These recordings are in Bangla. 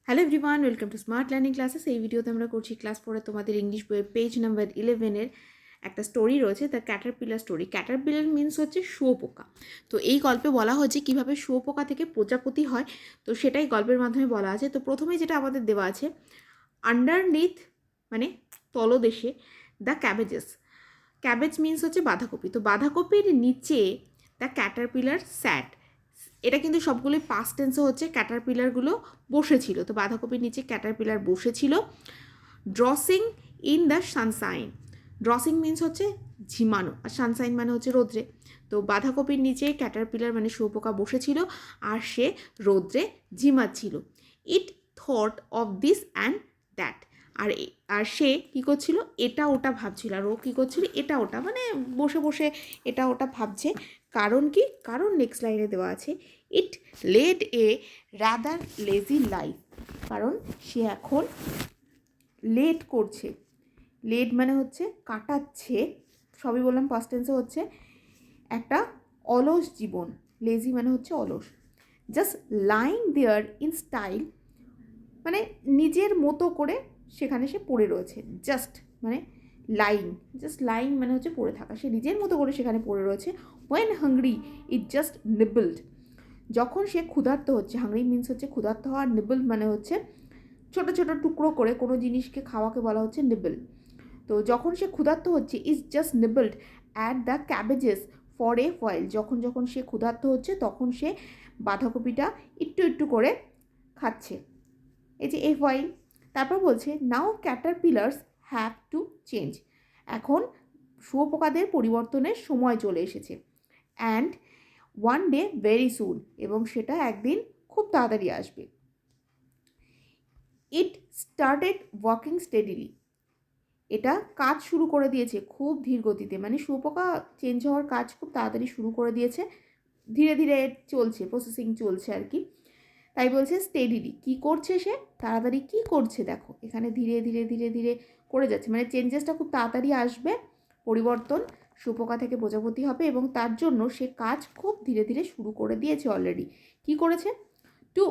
Hello everyone, welcome to smart learning classes. এই ভিডিওতে আমরা করছি ক্লাস 4 তোমাদের ইংলিশ বইয়ের পেজ নাম্বার 11-এর একটা স্টোরি রয়েছে, the Caterpillar story. Caterpillar means হচ্ছে শুঁয়োপোকা। তো এই গল্পে বলা হয়েছে কীভাবে শুঁয়োপোকা থেকে প্রজাপতি হয়, তো সেটাই গল্পের মাধ্যমে বলা আছে। তো প্রথমে যেটা আমাদের দেওয়া আছে, আন্ডারনিথ মানে তলদেশে, দ্য ক্যাবেজেস। ক্যাবেজ মিনস হচ্ছে বাঁধাকপি। তো বাঁধাকপির নিচে দ্য ক্যাটারপিলার স্যাট। এটা কিন্তু সবগুলোই পাস্ট টেন্সে হচ্ছে, ক্যাটারপিলারগুলো বসেছিল। তো বাঁধাকপির নিচে ক্যাটারপিলার বসেছিল। ড্রসিং ইন দ্য সানসাইন। ড্রসিং মিনস হচ্ছে ঝিমানো, আর সানসাইন মানে হচ্ছে রোদ্রে। তো বাঁধাকপির নিচে ক্যাটারপিলার মানে শুঁয়োপোকা বসেছিল, আর সে রোদ্রে ঝিমাচ্ছিল। It thought of this and that. আর সে কী করছিল, এটা ওটা ভাবছিল। আর ও কী করছিল, এটা ওটা মানে বসে বসে এটা ওটা ভাবছে। কারণ কি? কারণ নেক্সট লাইনে দেওয়া আছে, ইট led a rather lazy life. কারণ সে এখন লেট করছে। লেট মানে হচ্ছে কাটাচ্ছে, সবই বললাম পাস্ট টেন্সে হচ্ছে, একটা অলস জীবন। লেজি মানে হচ্ছে অলস। Just lying there in style মানে নিজের মতো করে সেখানে সে পড়ে রয়েছে। জাস্ট মানে লাইং, জাস্ট লাইং মানে হচ্ছে পড়ে থাকা। সে নিজের মতো করে সেখানে পড়ে রয়েছে। When hungry it just nibbled. যখন সে ক্ষুধার্ত হচ্ছে, হাংরি মিনস হচ্ছে ক্ষুধার্ত হওয়া, নিবল মানে হচ্ছে ছোটো ছোটো টুকরো করে কোনো জিনিসকে খাওয়াকে বলা হচ্ছে নিবল। তো যখন সে ক্ষুধার্ত হচ্ছে, is just nibbled at the cabbages for a while. যখন সে ক্ষুধার্ত হচ্ছে তখন সে বাঁধাকপিটা একটু একটু করে খাচ্ছে, এই যে এ হোয়াইল। তারপর বলছে, নাও ক্যাটারপিলার্স হ্যাভ টু চেঞ্জ। এখন শুঁয়োপোকাদের পরিবর্তনের সময় চলে এসেছে। And one day very soon, এবং সেটা একদিন খুব তাড়াতাড়ি আসবে। It started walking steadily. এটা কাজ শুরু করে দিয়েছে খুব ধীর গতিতে, মানে শুঁয়োপোকা চেঞ্জ হওয়ার কাজ খুব তাড়াতাড়ি শুরু করে দিয়েছে, ধীরে ধীরে চলছে, প্রসেসিং চলছে আর কি। তাই বলছে স্টেডিলি। কী করছে সে? তাড়াতাড়ি কী করছে দেখো, এখানে ধীরে ধীরে ধীরে ধীরে করে যাচ্ছে, মানে চেঞ্জেসটা খুব তাড়াতাড়ি আসবে, পরিবর্তন শুঁয়োপোকা থেকে প্রজাপতি হবে, এবং তার জন্য সে কাজ খুব ধীরে ধীরে শুরু করে দিয়েছে অলরেডি। কি করেছে? টু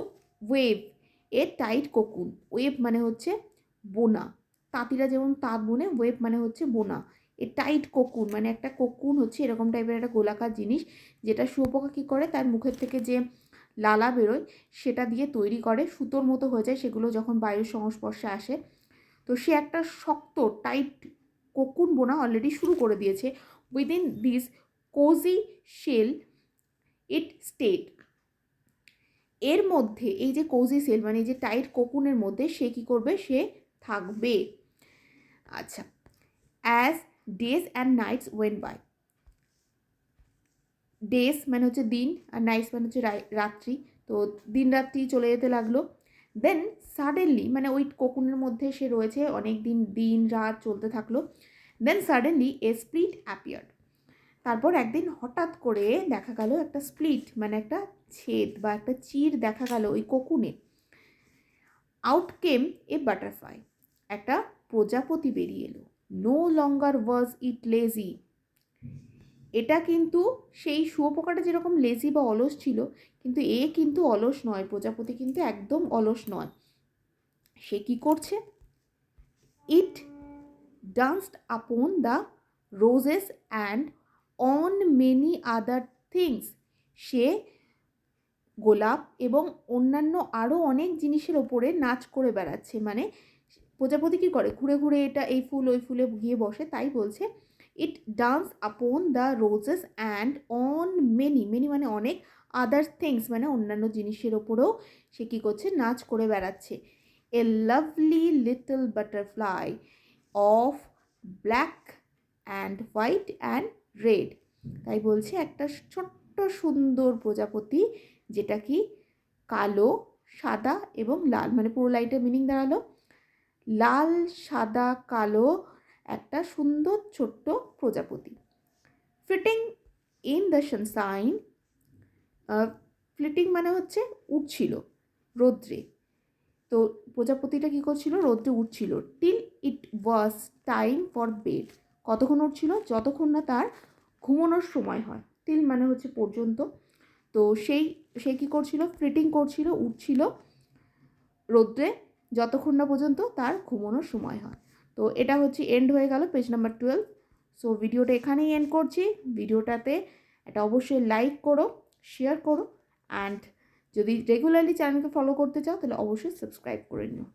ওয়েভ এ টাইট কোকুন। ওয়েভ মানে হচ্ছে বোনা, তাঁতিরা যেমন তাঁত বোনে, ওয়েভ মানে হচ্ছে বোনা। এ টাইট কোকুন মানে একটা কোকুন হচ্ছে এরকম টাইপের একটা গোলাকার জিনিস, যেটা শুঁয়োপোকা কী করে, তার মুখের থেকে যে লালা বেরোয় সেটা দিয়ে তৈরি করে, সুতোর মতো হয়ে যায় সেগুলো যখন বায়ুর সংস্পর্শে আসে। তো সে একটা শক্ত টাইট কোকুন বোনা অলরেডি শুরু করে দিয়েছে। Within this cosy shell it state. এর মধ্যে এই যে কোজি সেল মানে এই যে টাইট কোকুনের মধ্যে সে কী করবে, সে থাকবে। আচ্ছা, as days and nights went by. Days মানে হচ্ছে দিন, আর নাইটস মানে হচ্ছে রাত্রি। তো দিন রাত্রি চলে যেতে লাগলো। দেন সাডেনলি মানে ওই কোকুনের মধ্যে সে রয়েছে অনেক দিন, দিন রাত চলতে থাকলো। দেন সাডেনলি এ স্প্লিট অ্যাপিয়ার্ড। তারপর একদিন হঠাৎ করে দেখা গেল একটা স্প্লিট মানে একটা ছেদ বা একটা চির দেখা গেল ওই কোকুনে। আউট কেম এ বাটারফ্লাই। একটা প্রজাপতি বেরিয়ে এলো। নো লঙ্গার ওয়াজ ইট লেজি। এটা কিন্তু সেই শুঁয়োপোকাটা যেরকম লেজি বা অলস ছিল, কিন্তু এ কিন্তু অলস নয়, প্রজাপতি কিন্তু একদম অলস নয়। সে কি করছে? It danced upon the roses and on many other things. সে গোলাপ এবং অন্যান্য আরও অনেক জিনিসের ওপরে নাচ করে বেড়াচ্ছে। মানে প্রজাপতি কী করে, ঘুরে ঘুরে এটা এই ফুল ওই ফুলে গিয়ে বসে, তাই বলছে it dance upon the roses and on many, many মানে অনেক, আদার থিংস মানে অন্যান্য জিনিসের ওপরেও সে কী করছে, নাচ করে বেড়াচ্ছে। A lovely little butterfly of black and white and red. তাই বলছে একটা ছোট্ট সুন্দর প্রজাপতি, যেটা কি কালো, সাদা এবং লাল, মানে পুরো লাইটের মিনিং দাঁড়ালো লাল, সাদা, কালো একটা সুন্দর ছোট্ট প্রজাপতি। Fleeting in the Sunshine. Fleeting মানে হচ্ছে উঠছিল রৌদ্রে। তো প্রজাপতিটা কী করছিল, রৌদ্রে উঠছিল। Till it was time for bed. কতক্ষণ উঠছিল? যতক্ষণ না তার ঘুমানোর সময় হয়। টিল মানে হচ্ছে পর্যন্ত। তো সে কী করছিল, ফ্লিটিং করছিল, উঠছিল রোদ্রে যতক্ষণ না পর্যন্ত তার ঘুমানোর সময় হয়। তো এটা হচ্ছে এন্ড হয়ে গেল পেজ নাম্বার 12। সো ভিডিওটা এখানেই এন্ড করছি। ভিডিওটাতে এটা অবশ্যই লাইক করো, শেয়ার করো, অ্যান্ড যদি রেগুলারলি চ্যানেলকে ফলো করতে চাও তাহলে অবশ্যই সাবস্ক্রাইব করে নিও।